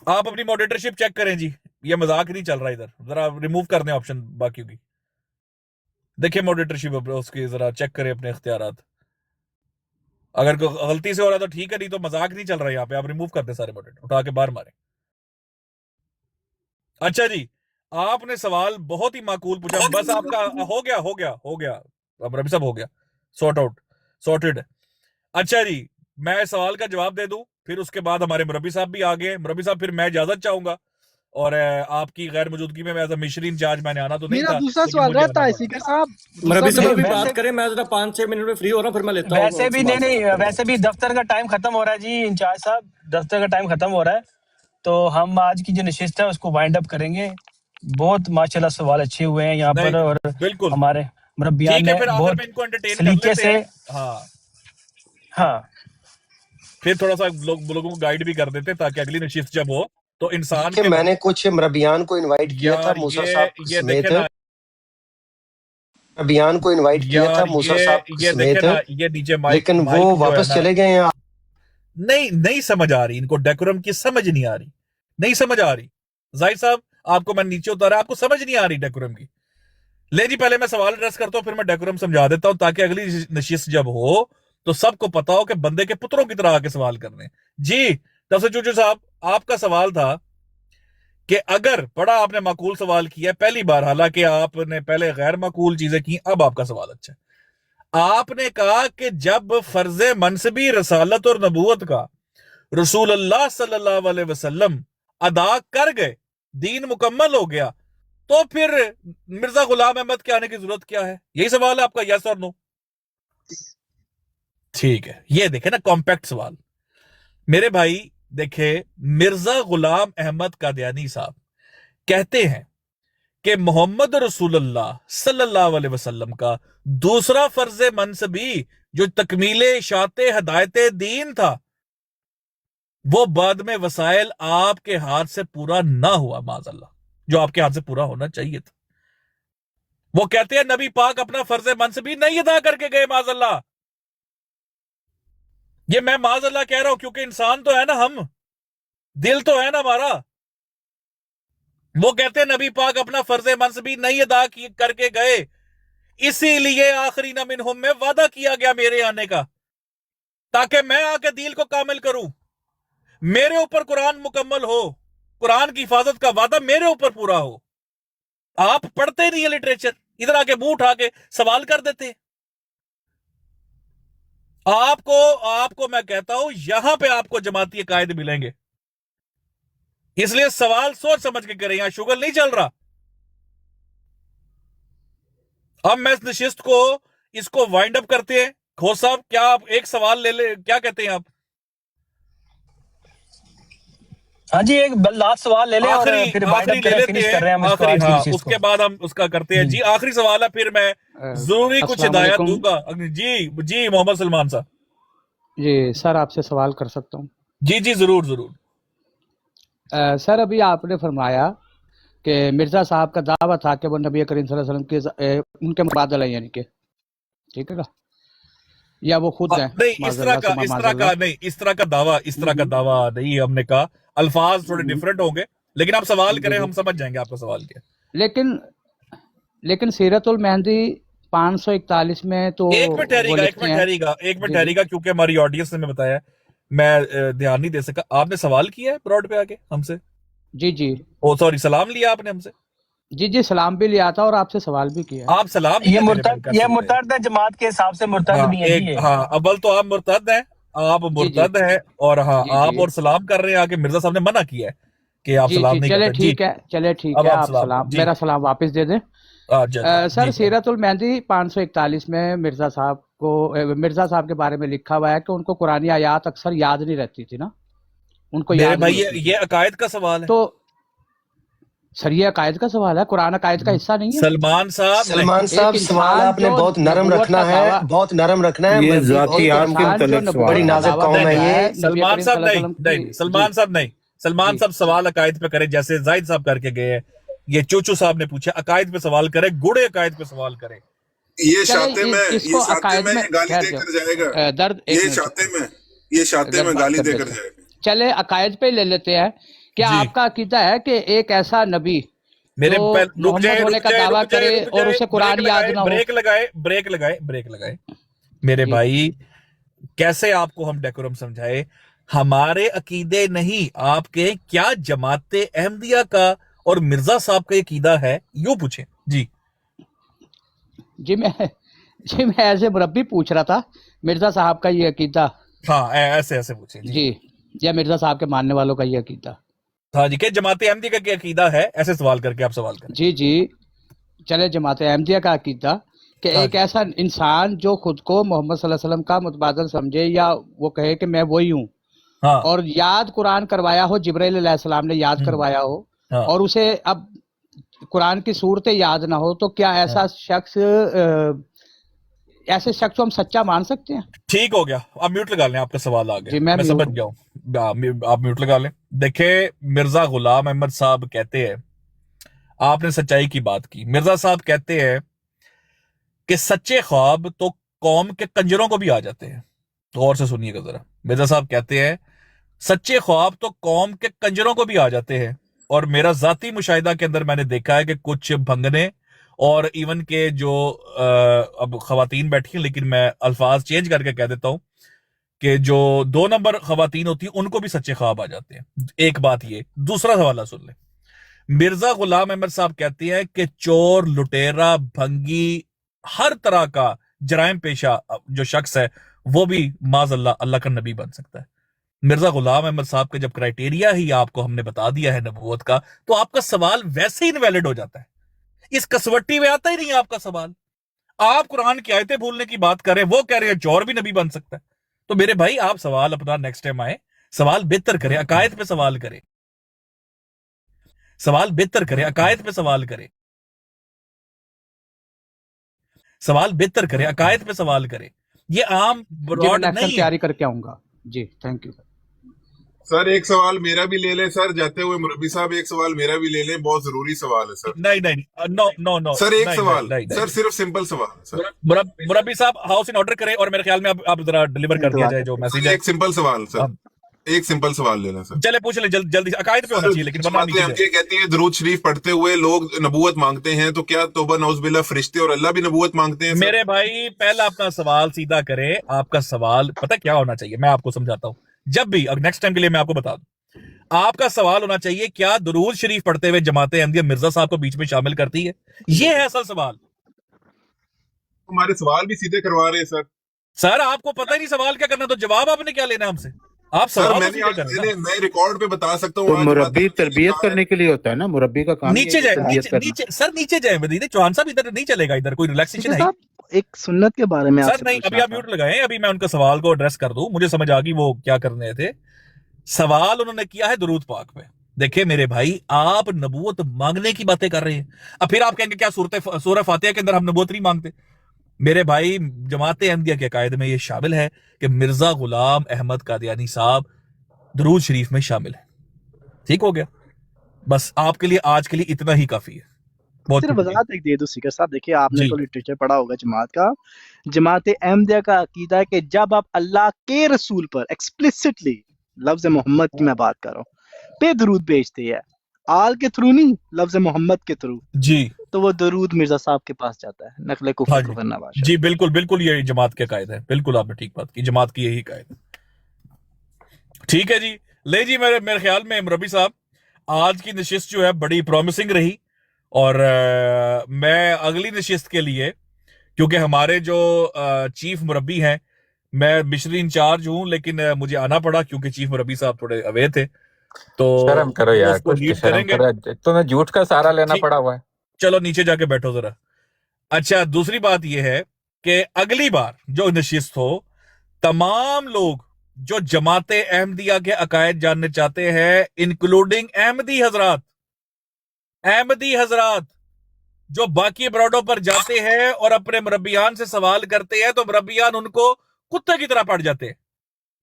आप अपनी मॉडरेटरशिप चेक करें जी, ये मजाक नहीं चल रहा इधर, जरा रिमूव कर दें ऑप्शन बाकियों की। देखिए मॉडरेटरशिप उसकी जरा चेक करें अपने इख्तियारात, अगर गलती से हो रहा है तो ठीक है, नहीं तो मजाक नहीं चल रहा है यहाँ पे। आप रिमूव कर दें सारे मॉडरेटर, उठा के बाहर मारें। अच्छा जी, आपने सवाल बहुत ही माकूल पूछा, बस आपका हो गया अब रवि साहब हो गया, सॉर्टेड। अच्छा जी, मैं सवाल का जवाब दे दूं, फिर उसके बाद हमारे मुरब्बी साहब भी आ गए। मुरब्बी साहब फिर मैं इजाजत चाहूंगा, और आपकी गैर मौजूदगी में एज अ मिशरीन जज मैंने आना तो नहीं मेरा था, दूसरा लेकिन सवाल मुझे रहता आना है पड़ा। सीकर साहब, मुरब्बी साहब अभी वैसे- बात करें, मैं जरा 5-6 मिनट में फ्री हो रहा हूँ, फिर मैं लेता हूँ। वैसे भी नहीं, वैसे भी दफ्तर का टाइम खत्म हो रहा है जी। इंचार्ज साहब दफ्तर का टाइम खत्म हो रहा है, तो हम आज की जो नशिस्त है उसको वाइंड अप करेंगे। बहुत माशाल्लाह सवाल अच्छे हुए हैं यहाँ पर, और बिल्कुल हमारे मुरब्बियान ठीक है, ने फिर आखिर बहुत में इनको एंटरटेन कर सलीके लेते से, हैं। हाँ फिर थोड़ा सा लोगों को गाइड भी कर देते ताकि अगली नशिस्त जब हो तो इंसान देखिए मैंने कुछ मरबियान को इनवाइट किया था मूसा साहब ये समेत, देखे ना, मरबियान को इनवाइट किया था मूसा साहब ये समेत, देखे ना, ये नीचे माइक, लेकिन माइक वो जो है वापस ना, चले गए हैं। नहीं समझ आ रही इनको, डेकोरम की समझ नहीं आ रही, नहीं समझ आ रही। जाहिद साहब आपको मैं नीचे उतारा, आपको समझ नहीं आ रही डेकोरम की। ले जी, पहले मैं सवाल एड्रेस करता हूं, फिर मैं डेकोरम समझा देता हूं, ताकि अगली नशिस्त जब हो तो सबको पता हो कि बंदे के पुत्रों की तरह आके सवाल करने। जी तफसीर चूचू साहब, आपका सवाल था कि अगर बड़ा आपने माकूल सवाल किया पहली बार, हालांकि आपने पहले गैर माकूल चीजें की, अब आपका सवाल अच्छा है। आपने कहा कि जब फर्ज मनसबी रसालत और नबूवत का रसूल अल्लाह सल्लल्लाहु अलैहि वसल्लम अदा कर गए, दीन मुकम्मल हो गया, तो फिर मिर्जा गुलाम अहमद के आने की जरूरत क्या है? यही सवाल है आपका, यस और नो? ठीक है, ये देखे ना कॉम्पैक्ट सवाल मेरे भाई। देखे, मिर्जा गुलाम अहमद कादियानी साहब कहते हैं कि मोहम्मद रसूलुल्लाह सल्लल्लाहु अलैहि वसल्लम का दूसरा फर्ज मनसबी जो तकमीले शाते हदायते दीन था, वो बाद में वसाइल आपके हाथ से पूरा ना हुआ, माज़अल्लाह, जो आपके हाथ से पूरा होना चाहिए था। वो कहते हैं नबी पाक अपना फर्ज मनसबी नहीं अदा करके गए, माज़अल्लाह। ये मैं माज़अल्लाह कह रहा हूं क्योंकि इंसान तो है ना, हम दिल तो है ना हमारा। वो कहते हैं नबी पाक अपना फर्ज मनसबी नहीं अदा करके गए, इसीलिए आखिरी न मिनहुम में वादा किया गया मेरे आने का। ताकि मैं आके दील को कामिल करूं, मेरे ऊपर कुरान मुकम्मल हो, कुरान की हिफाजत का वादा मेरे ऊपर पूरा हो। आप पढ़ते नहीं है लिटरेचर, इधर आके मुंह उठा के सवाल कर देते। आपको मैं कहता हूं यहां पे आपको जमाती कायदे मिलेंगे, इसलिए सवाल सोच समझ के करें, यहां शुगर नहीं चल रहा। अब मैं इस नशिस्त को इसको वाइंड अप करते हैं। खोज साहब, क्या आप एक सवाल ले, क्या कहते हैं आप? हाँ जी, एक लास्ट सवाल ले लें और फिर आखिरी ले लेते हैं, आखिरी, हाँ, उसके बाद हम उसका करते हैं। जी आखिरी सवाल है, फिर मैं जरूरी कुछ हिदायत दूंगा। जी मोहम्मद सलमान साहब। जी सर, आपसे सवाल कर सकता हूँ? जी जरूर जरूर। सर, अभी आपने फरमाया कि मिर्जा साहब का दावा था कि वो नबी करीम सल्लल्लाहु अलैहि वसल्लम के उनके मुबादला है, यानी कि ठीक है ना, या वो खुद है? नहीं, इस तरह का दावा नहीं हमने कहा, अल्फाज थोड़े डिफरेंट होंगे, लेकिन आप सवाल करें, हम समझ जाएंगे आपका सवाल क्या। लेकिन सीरतुल मेहंदी 541 में तो एक मिनट ठहरेगा, क्योंकि हमारी ऑडियंस ने बताया, मैं ध्यान नहीं दे सका। आपने सवाल किया है ब्रॉड पे आके हमसे? जी। ओ सॉरी, सलाम लिया आपने हमसे? जी, सलाम भी लिया था और आपसे सवाल भी किया। आप सलाम, ये मुर्तद है, जमात के हिसाब से मुर्तद भी है। हाँ, अव्वल तो आप मुर्तद हैं, हैं, और हाँ आप और सलाम कर रहे हैं आके। मिर्जा साहब ने मना किया है कि आप सलाम नहीं करते। चले ठीक है, आप सलाम, मेरा सलाम वापस दे दें। सर, सीरतुल मेहंदी 541 में मिर्जा साहब के बारे में लिखा हुआ है कि उनको कुरानी आयात अक्सर याद नहीं रहती थी ना, उनको याद भाई ये अकायद का सवाल है। तो सर, ये अकायद का सवाल है, कुरान अकायद का हिस्सा नहीं है। सलमान साहब सवाल आपने बहुत नरम रखना है, बहुत नरम रखना है। ये ज़ाती आपके मुतल्लिक़ सवाल, बड़ी नाजुक कौम है ये। सलमान साहब सवाल अकायद पे करें, जैसे जाहिद साहब करके गए हैं। ये चूचू साहब ने पूछा, अकायद पे सवाल करे, गुड़े अकायद पे सवाल करे। ये शाते में गाली देकर जाएगा, दर्द ये शाते में गाली देकर जाएगा। चले अकायद पे ले लेते हैं। क्या आपका अकीदा है कि एक ऐसा नबी मेरे मोहम्मद होने का दावा करे और उसे कुरान याद ना हो? ब्रेक लगाए मेरे भाई, कैसे आपको हम डेकोरम समझाए? हमारे अकीदे नहीं, आपके क्या जमाते अहमदिया का और मिर्जा साहब का अकीदा है, यूं पूछे। जी मैं ऐसे मुरब्बी पूछ रहा था, मिर्जा साहब का ये अकीदा। हाँ, ऐसे पूछे जी, या मिर्जा साहब के मानने वालों का ये अकीदा। हाँ जी, के जमाते अहमदिया का क्या अकीदा है, ऐसे सवाल करके आप सवाल करें। जी, चले जमाते अहमदिया का अकीदा कि एक ऐसा इंसान जो खुद को मोहम्मद सल्लल्लाहु अलैहि वसल्लम का मुतबादल समझे, या वो कहे कि मैं वही हूँ, और याद कुरान करवाया हो, जिब्राइल अलैहिस्सलाम ने याद करवाया हो, और उसे अब कुरान की सूरतें याद ना हो, तो क्या ऐसा ऐसे शख्स को हम सच्चा मान सकते हैं? ठीक हो गया, आप म्यूट लगा लें, आपका सवाल आ गया, मैं समझ गया हूँ। आप म्यूट लगा लें। देखिए, मिर्जा गुलाम अहमद साहब कहते हैं, आपने सच्चाई की बात की। मिर्जा साहब कहते हैं कि सच्चे ख्वाब तो कौम के कंजरों को भी आ जाते हैं। तो और से सुनिएगा जरा। मिर्जा साहब कहते हैं सच्चे ख्वाब तो कौम के कंजरों को भी आ जाते हैं, और मेरा जाती मुशाहिदा के अंदर मैंने देखा है कि कुछ भंगने और इवन के जो अब खवातीन बैठी हैं, लेकिन मैं अल्फाज चेंज करके कह देता हूं कि जो 2 नंबर खवातीन होती हैं उनको भी सच्चे ख्वाब आ जाते हैं। एक बात ये। दूसरा सवाल सुन ले। मिर्जा गुलाम अहमद साहब कहते हैं कि चोर, लुटेरा, भंगी, हर तरह का जराइम पेशा जो शख्स है वो भी माज़अल्लाह अल्लाह का नबी बन सकता है। मिर्जा गुलाम अहमद साहब का जब क्राइटेरिया ही आपको हमने बता दिया है नबूवत का, तो आपका सवाल वैसे ही इनवैलिड हो जाता है। इस कसवट्टी में आता ही नहीं आपका सवाल। आप कुरान की आयतें भूलने की बात करें, वो कह रहे हैं चोर भी नबी बन सकता है। तो मेरे भाई, आप सवाल अपना नेक्स्ट टाइम आए, सवाल बेहतर करें, अकायद पे सवाल करें, सवाल बेहतर करें, अकायद पे सवाल करें, सवाल बेहतर करें, अकायद पे सवाल करें। ये आम ब्रॉड नहीं। तैयारी करके आऊंगा जी। Thank you sir. एक सवाल मेरा भी ले लें सर, जाते हुए मुरब्बी साहब, एक सवाल मेरा भी ले लें, बहुत जरूरी सवाल है सर। नहीं, नो सर, एक सवाल सर, सिर्फ सिंपल सवाल सर। मुरब्बी साहब हाउस इन ऑर्डर करें, और मेरे ख्याल में आप जरा डिलीवर कर दिया जाए जो मैसेज है। एक सिंपल सवाल सर, एक सिंपल सवाल लेना सर। चले पूछ ले जल्दी। अकायद पे होना चाहिए लेकिन वरना जमात अहमदिया कहती है दरूद शरीफ पढ़ते हुए लोग नबूवत मांगते हैं, तो क्या तौबा नौज़बिल्लाह फरिश्ते और अल्लाह भी नबूवत मांगते हैं? मेरे भाई पहला अपना सवाल सीधा करें। आपका सवाल पता क्या होना चाहिए, मैं आपको समझाता हूं। जब भी नेक्स्ट टाइम के लिए मैं आपको बता दूं, आपका सवाल होना चाहिए क्या दरूद शरीफ पढ़ते हुए जमात अहमदिया मिर्जा साहब को बीच में शामिल करती है? ये है असल सवाल। हमारे सवाल भी सीधे करवा रहे हैं सर आपको पता ही नहीं सवाल क्या करना, तो जवाब आपने क्या लेना हमसे? आप सर मैं रिकॉर्ड पे बता सकता हूँ। तो मुरब्बी तरबियत करने के लिए होता है ना, मुरब्बी का काम नीचे जाए, नीचे जाए मदीने। चौहान साहब इधर नहीं चलेगा, इधर कोई रिलैक्सेशन है एक सुन्नत के बारे में सर नहीं। अभी आप म्यूट लगाए, अभी मैं उनका सवाल को एड्रेस कर दूं। मुझे समझ आ गई वो क्या करने थे। सवाल उन्होंने किया है दुरूद पाक पे। देखिए मेरे भाई, आप नबूवत मांगने की बातें कर रहे हैं, अब फिर आप कहेंगे क्या सूरह फातिहा के अंदर हम नबूवत नहीं मांगते? मेरे भाई जमात अहमदिया के कायदे में ये शामिल है कि मिर्जा गुलाम अहमद कादियानी साहब दरूद शरीफ में शामिल है। ठीक हो गया, बस आपके लिए आज के लिए इतना ही काफी है। सिर्फ वजाहत एक दे दो सीकर साहब। देखिए आपने तो लिटरेचर पढ़ा होगा जमात का। जमात अहमदिया का अकीदा है कि जब आप अल्लाह के रसूल पर एक्सप्लिसिटली, लफ्ज मोहम्मद की मैं बात कर रहा हूँ, पे दरूद भेजते हैं, आल के थ्रू नहीं, लफ्ज मोहम्मद के थ्रू जी, तो वो दरूद मिर्जा साहब के पास जाता है, नकल कुफ्र कुफ्र नवाज। जी बिल्कुल बिल्कुल, ये जमात के कायदे है। बिल्कुल आपने ठीक बात की, जमात की यही कायदे। ठीक है जी, ले जी। मेरे ख्याल में मुरब्बी साहब आज की नशिस्त जो है बड़ी प्रॉमिसिंग रही, और मैं अगली नशिस्त के लिए, क्योंकि हमारे जो चीफ मुरब्बी हैं, मैं मिशनरी इंचार्ज हूं लेकिन मुझे आना पड़ा क्योंकि चीफ मुरब्बी साहब थोड़े अवे थे, तो शर्म करो यार, कुछ शर्म करो, तुम्हें झूठ का सहारा लेना पड़ा हुआ है। चलो नीचे जाके बैठो जरा। अच्छा, दूसरी बात यह है कि अगली बार जो नशिस्त हो, तमाम लोग जो जमात अहमदिया के अकायद जानने चाहते हैं, इंक्लूडिंग अहमदी हजरात जो बाकी ब्रॉडों पर जाते हैं और अपने मुरब्बियान से सवाल करते हैं, तो मुरब्बियान उनको कुत्ते की तरह पड़ जाते हैं।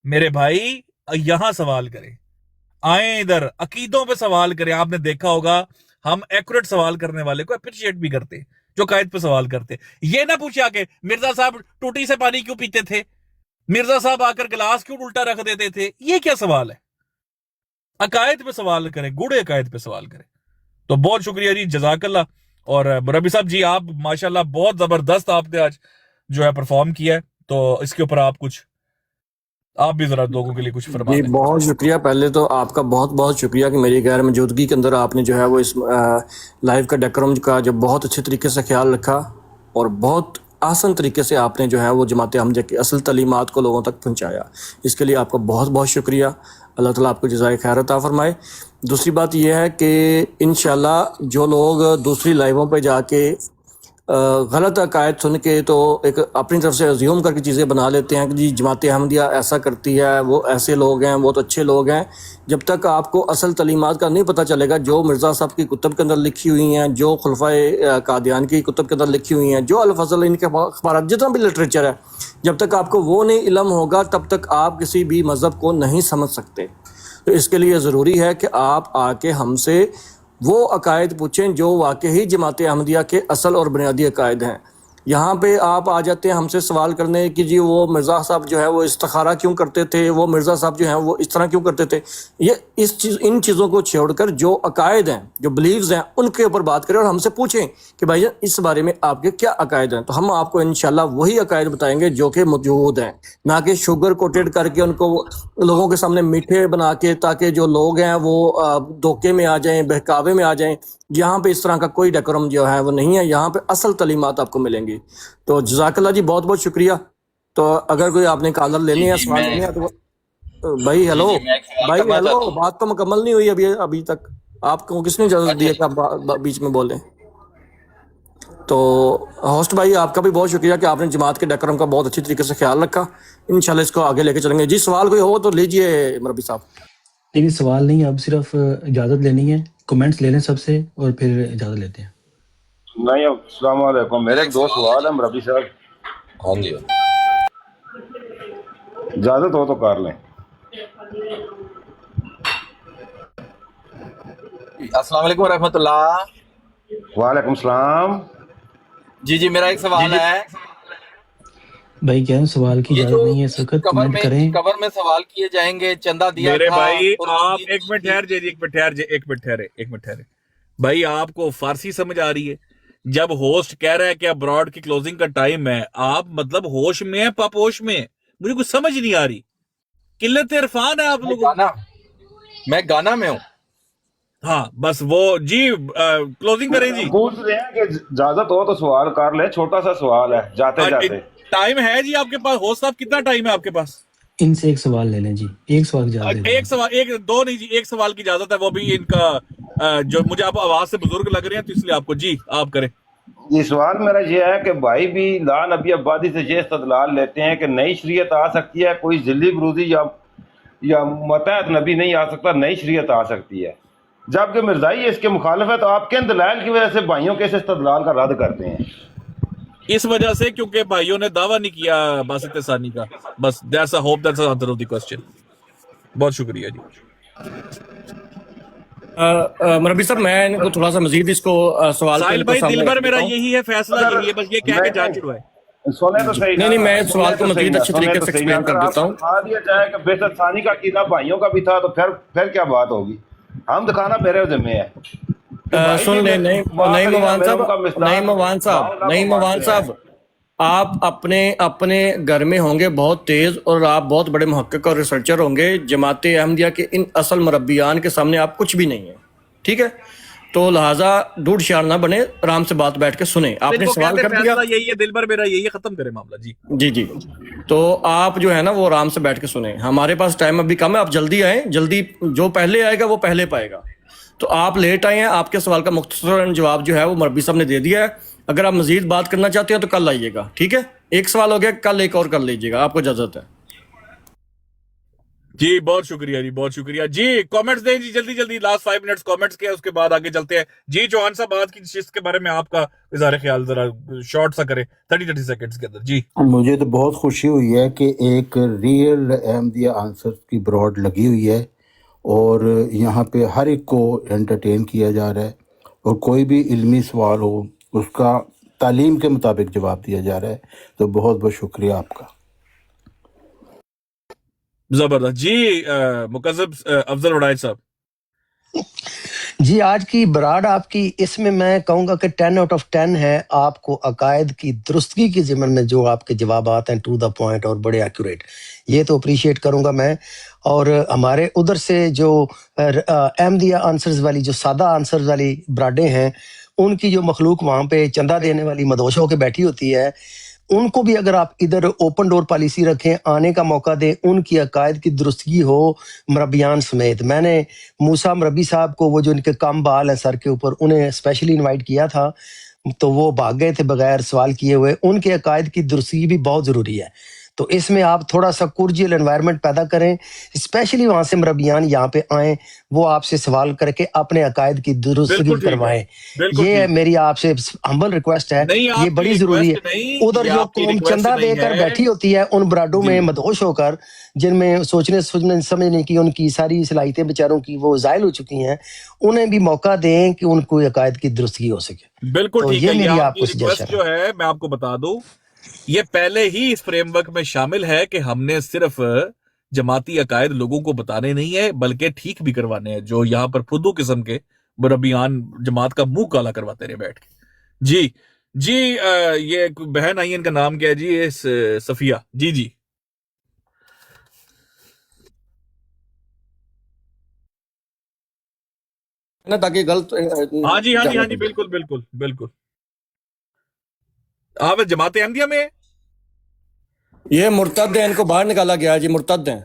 मेरे भाई यहां सवाल करें, आए इधर अकीदों पे सवाल करें। आपने देखा होगा हम एक्यूरेट सवाल करने वाले को अप्रिशिएट भी करते हैं, जो कायद पे सवाल करते। ये ना पूछे आके मिर्जा साहब टूटी से पानी क्यों पीते थे, मिर्जा साहब आकर गिलास क्यों उल्टा रख देते थे। ये क्या सवाल है? अकायद पे सवाल करें, गुड़े अकायद पे सवाल करें। तो बहुत शुक्रिया जी, जज़ाकल्लाह। और मुरब्बी साहब जी, आप माशाल्लाह बहुत जबरदस्त आपने आज जो है परफॉर्म किया है, तो इसके ऊपर आप कुछ, आप भी जरा लोगों के लिए कुछ फरमा जी। दें। बहुत शुक्रिया, पहले तो आपका बहुत बहुत शुक्रिया कि मेरी गैर मौजूदगी के अंदर आपने जो है वो इस लाइव का डेकोरम का जो बहुत अच्छे तरीके से ख्याल रखा, और बहुत आसान तरीके से आपने जो है वो जमात अहमदिया की असल तालीमात को लोगों तक पहुंचाया। इसके लिए आपका बहुत बहुत शुक्रिया। अल्लाह ताला आपको जज़ाए खैर अता फरमाए। दूसरी बात यह है कि इंशाल्लाह जो लोग दूसरी लाइवों पे जाके गलत अकायद सुन के तो एक अपनी तरफ से अज्यूम करके चीज़ें बना लेते हैं कि जी जमात अहमदिया ऐसा करती है, वो ऐसे लोग हैं, वो तो अच्छे लोग हैं। जब तक आपको असल तालीमात का नहीं पता चलेगा, जो मिर्ज़ा साहब की कुतुब के अंदर लिखी हुई हैं, जो खुलफाए कादियान की कुतुब के अंदर लिखी हुई हैं, जो अल-फज़ल इनके अखबार, जितना भी लिटरेचर है, जब तक आपको वो नहीं इल्म होगा तब तक आप किसी भी मज़हब को नहीं समझ सकते। तो इसके लिए ज़रूरी है कि आप आके हमसे वो अकायद पूछें जो वाकई जमात अहमदिया के असल और बुनियादी अकायद हैं। यहाँ पे आप आ जाते हैं हमसे सवाल करने कि जी वो मिर्ज़ा साहब जो है वो इस्तिखारा क्यों करते थे, वो मिर्ज़ा साहब जो हैं वो इस तरह क्यों करते थे। ये इन चीज़ों को छोड़कर जो अकायद हैं, जो बिलीव्स हैं, उनके ऊपर बात करें और हमसे पूछें कि भाई इस बारे में आपके क्या अकायद हैं। तो हम आपको इंशाल्लाह वही अकायद बताएंगे जो कि मौजूद हैं, ना कि शुगर कोटेड करके उनको लोगों के सामने मीठे बना के, ताकि जो लोग हैं वो धोखे में आ जाएं, बहकावे में आ जाएं। यहाँ पे इस तरह का कोई डेकोरम जो है वो नहीं है, यहाँ पे असल तालीमात आपको मिलेंगी। तो जज़ाकल्लाह जी, बहुत बहुत शुक्रिया। तो अगर कोई आपने कॉलर लेनी है, सवाल लेनी है तो भाई हेलो, भाई हेलो, बात तो मुकम्मल नहीं हुई अभी तक। आपको किसने इजाज़त दी है कि आप बीच में बोलें? तो होस्ट भाई आपका भी बहुत शुक्रिया कि आपने जमात के डेकोरम का बहुत अच्छी तरीके से ख्याल रखा। इंशाल्लाह इसको आगे लेके चलेंगे। जी सवाल कोई हो तो लीजिए मुरब्बी साहब। लेकिन सवाल नहीं, अब सिर्फ इजाज़त लेनी है, कमेंट्स ले लें सबसे और फिर इजाज़त लेते हैं। नहीं, अस्सलाम वालेकुम। मेरे एक दो सवाल है मुरब्बी साहब। हाँ जी, इजाजत हो तो कर लें। अस्सलाम वालेकुम रहमतुल्लाह। वालेकुम सलाम। जी, मेरा एक सवाल है। بھائی کہہ رہے ہیں سوال کی یہ اجازت جو نہیں ہے اس وقت، کمنٹ کریں. کور میں سوال کیے جائیں گے، چندہ دیا میرے تھا بھائی اور آپ ایک منٹ ٹھہر جائیے، ایک منٹ ٹھہرے بھائی، آپ کو فارسی سمجھ آ رہی ہے؟ جب ہوسٹ کہہ رہا ہے کہ ابراڈ کی کلوزنگ کا ٹائم ہے، آپ مطلب ہوش میں ہیں پاپ ہوش میں ہیں؟ مجھے کچھ سمجھ نہیں آ رہی، قلت عرفان ہے آپ لوگوں. میں گانا میں ہوں. ہاں بس وہ جی کلوزنگ کریں جی. پوچھ رہے ہیں کہ اجازت ہو تو سوال کر لیں، چھوٹا سا سوال ہے جاتے جاتے. ٹائم ہے جی آپ کے پاس؟ ہوسٹ صاحب کتنا ٹائم ہے آپ کے پاس؟ ان سے ایک سوال لے لیں جی، ایک سوال کی اجازت. ایک سوال، دو نہیں جی، ایک سوال کی اجازت ہے، وہ بھی ان کا جو مجھے آپ آواز سے بزرگ لگ رہے ہیں تو اس لیے آپ کو جی آپ کریں. یہ سوال میرا یہ ہے کہ بھائی بھی لا نبی آبادی سے یہ استدلال لیتے ہیں کہ نئی شریعت آ سکتی ہے، کوئی ذلی برودی یا متحد نبی نہیں آ سکتا، نئی شریعت آ سکتی ہے، جبکہ مرزائی اس کے مخالف ہے. تو آپ کن دلائل کی وجہ سے بھائیوں کے اس استدلال کا رد کرتے ہیں؟ اس وجہ سے کیونکہ بھائیوں نے دعویٰ نہیں کیا باسط ثانی کا. بس that's a hope that's answer of the question. بہت شکریہ جی. مربی صاحب میں ان کو تھوڑا سا مزید اس کو سوال ساحل بھائی دل بھر میرا یہی ہے، فیصلہ یہی ہے، بس یہ کہہ کے جا چڑھا ہے. سنیں تو صحیح، نہیں میں سوال کو مزید اچھی طریقے سے ایکسپلین کر دیتا ہوں. دکھا دیا جائے کہ بعثت ثانی کا عقیدہ بھائیوں کا بھی تھا تو پھر کیا بات ہوگی؟ ہم دکھانا میرے ذمہ ہے. سن لیں، نہیں موان صاحب آپ اپنے گھر میں ہوں گے بہت تیز، اور آپ بہت بڑے محقق اور ریسرچر ہوں گے. جماعت احمدیہ کے ان اصل مربیان کے سامنے آپ کچھ بھی نہیں ہیں، ٹھیک ہے؟ تو لہٰذا ڈوڈ شیار نہ بنے، آرام سے بات بیٹھ کے سنیں. آپ نے سوال کر دیا، یہی ہے دل بھر میرا یہی ہے، ختم کرے معاملہ. جی تو آپ جو ہے نا وہ آرام سے بیٹھ کے سنیں. ہمارے پاس ٹائم ابھی کم ہے، آپ جلدی آئیں، جلدی جو پہلے آئے گا وہ پہلے پائے گا. تو آپ لیٹ آئے ہیں، آپ کے سوال کا مختصر جواب جو ہے وہ مربی صاحب نے دے دیا ہے. اگر آپ مزید بات کرنا چاہتے ہیں تو کل آئیے گا، ٹھیک ہے؟ ایک سوال ہو گیا، کل ایک اور کر لیجیے گا، آپ کو اجازت ہے. جی بہت شکریہ جی، بہت شکریہ جی. کامنٹس دیں جی جلدی، لاسٹ 5 منٹس کامنٹس کے، اس کے بعد آگے چلتے ہیں جی. چوہان صاحب آج کی نشست کے بارے میں آپ کا اظہار خیال ذرا شارٹ سا کرے 30 سیکنڈز کے اندر جی. مجھے تو بہت خوشی ہوئی ہے کہ ایک ریئل احمدیہ آنسر کی براڈ لگی ہوئی ہے، اور یہاں پہ ہر ایک کو انٹرٹین کیا جا رہا ہے، اور کوئی بھی علمی سوال ہو اس کا تعلیم کے مطابق جواب دیا جا رہا ہے. تو بہت بہت شکریہ آپ کا. زبردست جی. مکذب افضل وڑائچ صاحب. جی آج کی براڈ آپ کی، اس میں میں کہوں گا کہ 10 آؤٹ آف 10 ہے. آپ کو عقائد کی درستگی کے ضمن میں جو آپ کے جوابات ہیں ٹو دا پوائنٹ اور بڑے ایکوریٹ، یہ تو اپریشیٹ کروں گا میں. اور ہمارے ادھر سے جو احمدیہ آنسرز والی، جو سادہ آنسرز والی براڈیں ہیں، ان کی جو مخلوق وہاں پہ چندہ دینے والی مدوش ہو کے بیٹھی ہوتی ہے، ان کو بھی اگر آپ ادھر اوپن ڈور پالیسی رکھیں، آنے کا موقع دیں، ان کی عقائد کی درستگی ہو مربیان سمیت. میں نے موسیٰ مربی صاحب کو، وہ جو ان کے کم بال ہیں سر کے اوپر، انہیں اسپیشلی انوائٹ کیا تھا تو وہ بھاگ گئے تھے بغیر سوال کیے ہوئے. ان کے عقائد کی درستگی بھی بہت ضروری ہے. تو اس میں آپ تھوڑا سا کورجیل انوائرمنٹ پیدا کریں، اسپیشلی وہاں سے مربیان یہاں پہ آئیں، وہ آپ سے سوال کر کے اپنے عقائد کی درستگی کروائیں. یہ میری آپ سے ہمبل ریکویسٹ ہے، یہ بڑی ضروری ہے. ادھر جو قوم چندہ دے کر بیٹھی ہوتی ہے ان براڈوں میں مدہوش ہو کر، جن میں سوچنے سمجھنے کی ان کی ساری صلاحیتیں بیچاروں کی وہ زائل ہو چکی ہیں، انہیں بھی موقع دیں کہ ان کو عقائد کی درستگی ہو سکے. بالکل ٹھیک ہے. یہ میری آپ آپ کو کی ریکویسٹ جو ہے میں آپ کو بتا دوں، یہ پہلے ہی اس فریم ورک میں شامل ہے کہ ہم نے صرف جماعتی عقائد لوگوں کو بتانے نہیں ہے بلکہ ٹھیک بھی کروانے ہیں، جو یہاں پر فدو قسم کے مربیان جماعت کا منہ کالا کرواتے رہے بیٹھ کے. جی یہ بہن آئی، ان کا نام کیا ہے جی؟ صفیہ. جی تاکہ غلط. ہاں جی بالکل. آپ جماعت احمدیہ میں یہ مرتد ہیں، ان کو باہر نکالا گیا جی، مرتد ہیں.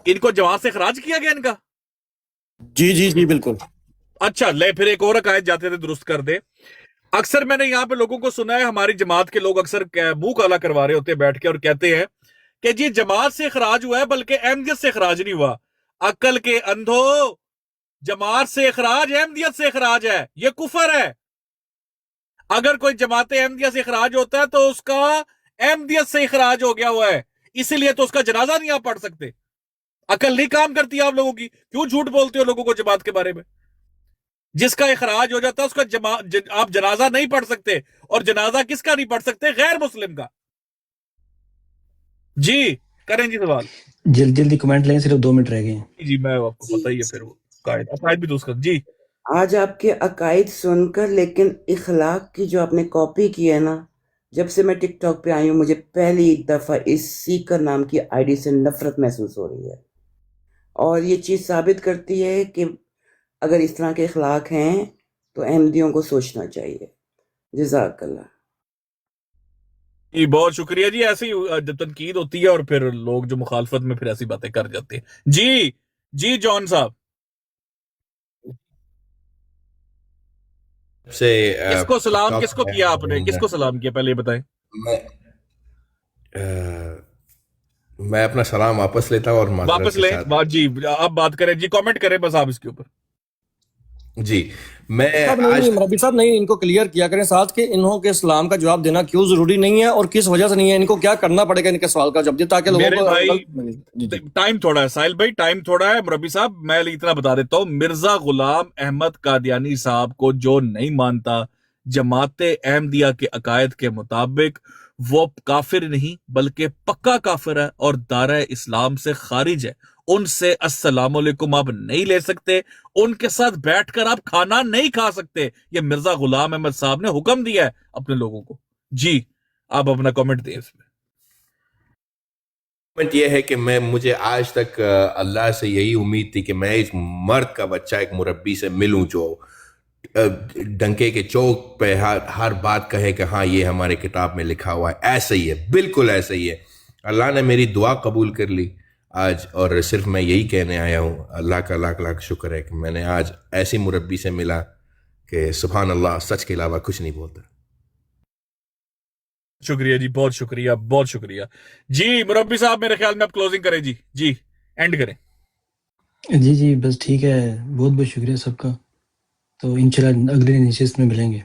ان کو جماعت سے اخراج کیا گیا ان کا؟ جی بالکل. اچھا لے پھر ایک اور عقائد جاتے تھے درست کر دے. اکثر میں نے یہاں پہ لوگوں کو سنا ہے، ہماری جماعت کے لوگ اکثر منہ کالا کروا رہے ہوتے بیٹھ کے اور کہتے ہیں کہ جی جماعت سے اخراج ہوا ہے بلکہ احمدیت سے اخراج نہیں ہوا. عقل کے اندھو، جماعت سے اخراج احمدیت سے اخراج ہے، یہ کفر ہے. اگر کوئی جماعت احمدیہ سے اخراج ہوتا ہے تو اس کا احمدیت سے اخراج ہو گیا ہوا ہے، اسی لیے تو اس کا جنازہ نہیں آپ پڑھ سکتے. عقل نہیں کام کرتی آپ لوگوں کی، کیوں جھوٹ بولتے ہو لوگوں کو جماعت کے بارے میں؟ جس کا اخراج ہو جاتا ہے اس کا آپ جنازہ نہیں پڑھ سکتے، اور جنازہ کس کا نہیں پڑھ سکتے؟ غیر مسلم کا. जी करें जी सवाल। जल्दी जल्दी कमेंट लें, सिर्फ 2 मिनट रह गए हैं। जी मैं आपको पता ही है फिर वो अकायद भी दोस्त कर जी। आज आपके अकायद सुनकर, लेकिन इखलाक की जो आपने कॉपी की है ना, जब से मैं टिकटॉक पे आई हूँ मुझे पहली दफ़ा इस सीकर नाम की आईडी से नफरत महसूस हो रही है, और ये चीज़ साबित करती है कि अगर इस तरह के इखलाक हैं तो अहमदियों को सोचना चाहिए। जज़ाकल्लाह। जी बहुत शुक्रिया जी। ऐसे ही जब तनकीद होती है और फिर लोग जो मुखालफत में फिर ऐसी बातें कर जाते हैं। जी जी जॉन साहब से किसको सलाम किसको किया आपने, किसको सलाम किया पहले ये बताएं। मैं अपना सलाम वापस लेता हूँ और वापस लें बात जी, आप बात करें जी, कमेंट करें बस आप इसके ऊपर। जी मैं नहीं रबी साहब नहीं, इनको क्लियर किया करें साथ कि इन्हों के सलाम का जवाब देना क्यों जरूरी नहीं है और किस वजह से नहीं है, इनको क्या करना पड़ेगा इनके सवाल का जवाब दे, ताकि लोगों को भाई टाइम थोड़ा है साहिल भाई, टाइम थोड़ा है। रबी साहब मैं इतना बता देता हूँ, मिर्जा गुलाम अहमद कादियानी साहब को जो नहीं मानता जमात अहमदिया के अकायद के मुताबिक, वो काफिर नहीं बल्कि पक्का काफिर है और दायरा इस्लाम से खारिज है। उनसे अस्सलाम वालेकुम आप नहीं ले सकते, उनके साथ बैठकर आप खाना नहीं खा सकते। ये मिर्जा गुलाम अहमद साहब ने हुक्म दिया है अपने लोगों को। जी आप अपना कमेंट दें इसमें। कमेंट ये है कि मुझे आज तक अल्लाह से यही उम्मीद थी कि मैं इस मर्द का बच्चा एक मुरब्बी से मिलूं जो डंके के चौक पे हर बात कहे कि हाँ ये हमारे किताब में लिखा हुआ है, ऐसा ही है, बिल्कुल ऐसा ही है। अल्लाह ने मेरी दुआ कबूल कर ली आज, और सिर्फ मैं यही कहने आया हूँ, अल्लाह का लाख लाख शुक्र है कि मैंने आज ऐसी मुरब्बी से मिला कि सुभान अल्लाह, सच के अलावा कुछ नहीं बोलता। शुक्रिया जी, बहुत शुक्रिया, बहुत शुक्रिया जी। मुरब्बी साहब मेरे ख्याल में आप क्लोजिंग करें जी, जी एंड करें। जी जी बस ठीक है, बहुत बहुत शुक्रिया सबका। तो इंशाल्लाह अगले नशिस्त में मिलेंगे।